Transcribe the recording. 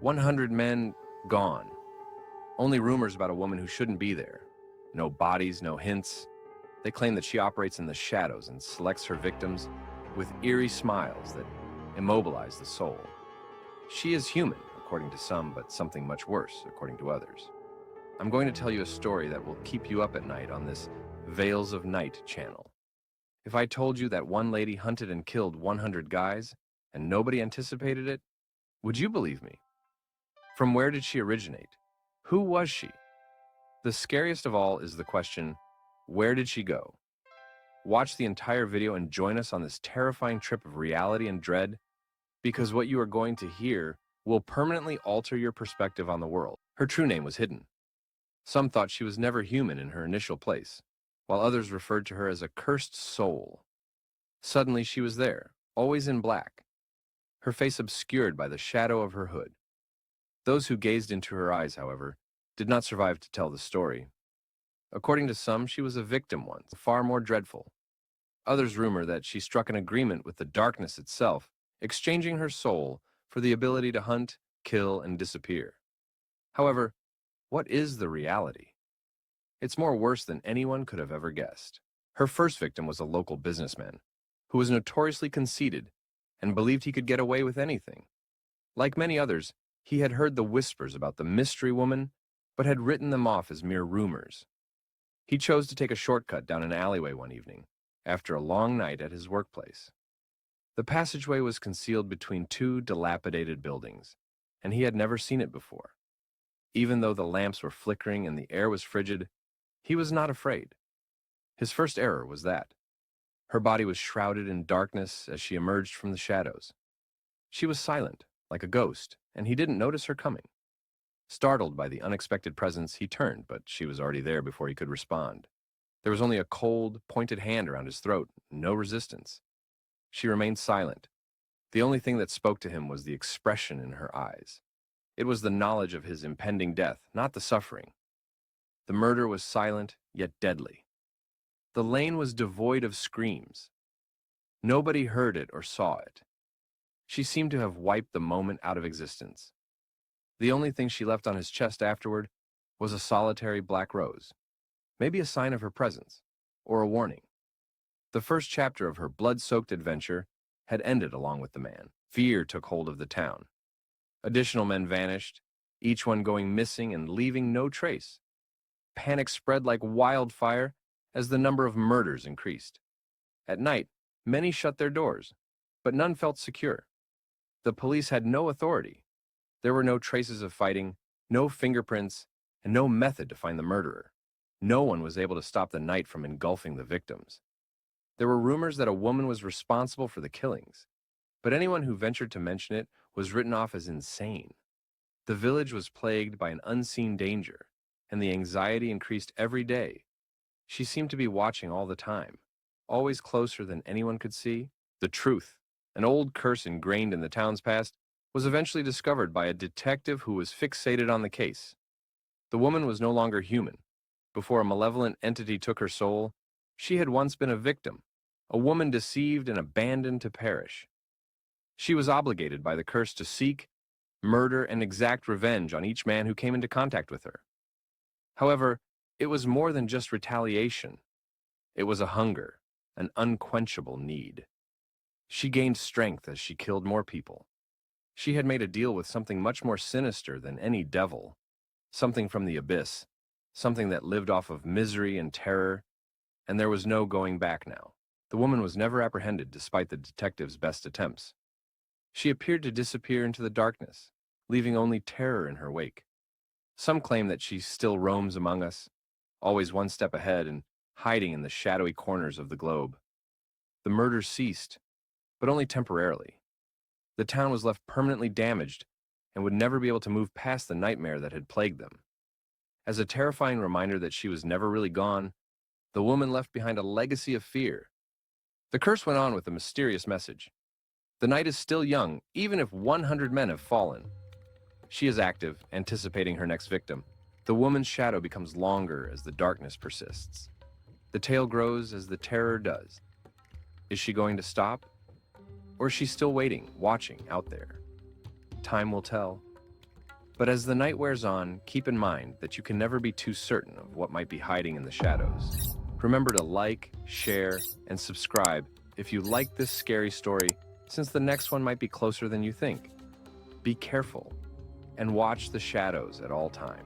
100 men gone. Only rumors about a woman who shouldn't be there. No bodies, no hints. They claim that she operates in the shadows and selects her victims with eerie smiles that immobilize the soul. She is human, according to some, but something much worse, according to others. I'm going to tell you a story that will keep you up at night on this Veils of Night channel. If I told you that one lady hunted and killed 100 guys and nobody anticipated it, would you believe me? From where did she originate? Who was she? The scariest of all is the question, where did she go? Watch the entire video and join us on this terrifying trip of reality and dread, because what you are going to hear will permanently alter your perspective on the world. Her true name was hidden. Some thought she was never human in her initial place, while others referred to her as a cursed soul. Suddenly she was there, always in black, her face obscured by the shadow of her hood. Those who gazed into her eyes, however, did not survive to tell the story. According to some, she was a victim once, far more dreadful. Others rumor that she struck an agreement with the darkness itself, exchanging her soul for the ability to hunt, kill, and disappear. However, what is the reality? It's more worse than anyone could have ever guessed. Her first victim was a local businessman who was notoriously conceited and believed he could get away with anything. Like many others, he had heard the whispers about the mystery woman, but had written them off as mere rumors. He chose to take a shortcut down an alleyway one evening, after a long night at his workplace. The passageway was concealed between two dilapidated buildings, and he had never seen it before. Even though the lamps were flickering and the air was frigid, he was not afraid. His first error was that. Her body was shrouded in darkness as she emerged from the shadows. She was silent, like a ghost, and he didn't notice her coming. Startled by the unexpected presence, he turned, but she was already there before he could respond. There was only a cold, pointed hand around his throat, no resistance. She remained silent. The only thing that spoke to him was the expression in her eyes. It was the knowledge of his impending death, not the suffering. The murder was silent, yet deadly. The lane was devoid of screams. Nobody heard it or saw it. She seemed to have wiped the moment out of existence. The only thing she left on his chest afterward was a solitary black rose, maybe a sign of her presence, or a warning. The first chapter of her blood-soaked adventure had ended along with the man. Fear took hold of the town. Additional men vanished, each one going missing and leaving no trace. Panic spread like wildfire as the number of murders increased. At night, many shut their doors, but none felt secure. The police had no authority. There were no traces of fighting, no fingerprints, and no method to find the murderer. No one was able to stop the night from engulfing the victims. There were rumors that a woman was responsible for the killings, but anyone who ventured to mention it was written off as insane. The village was plagued by an unseen danger, and the anxiety increased every day. She seemed to be watching all the time, always closer than anyone could see. The truth, an old curse ingrained in the town's past, was eventually discovered by a detective who was fixated on the case. The woman was no longer human. Before a malevolent entity took her soul, she had once been a victim, a woman deceived and abandoned to perish. She was obligated by the curse to seek, murder, and exact revenge on each man who came into contact with her. However, it was more than just retaliation. It was a hunger, an unquenchable need. She gained strength as she killed more people. She had made a deal with something much more sinister than any devil, something from the abyss, something that lived off of misery and terror, and there was no going back now. The woman was never apprehended despite the detective's best attempts. She appeared to disappear into the darkness, leaving only terror in her wake. Some claim that she still roams among us, always one step ahead and hiding in the shadowy corners of the globe. The murders ceased, but only temporarily. The town was left permanently damaged and would never be able to move past the nightmare that had plagued them. As a terrifying reminder that she was never really gone, the woman left behind a legacy of fear. The curse went on with a mysterious message. The night is still young, even if 100 men have fallen. She is active, anticipating her next victim. The woman's shadow becomes longer as the darkness persists. The tale grows as the terror does. Is she going to stop? Or is she still waiting, watching out there? Time will tell. But as the night wears on, keep in mind that you can never be too certain of what might be hiding in the shadows. Remember to like, share, and subscribe if you like this scary story, since the next one might be closer than you think. Be careful and watch the shadows at all times.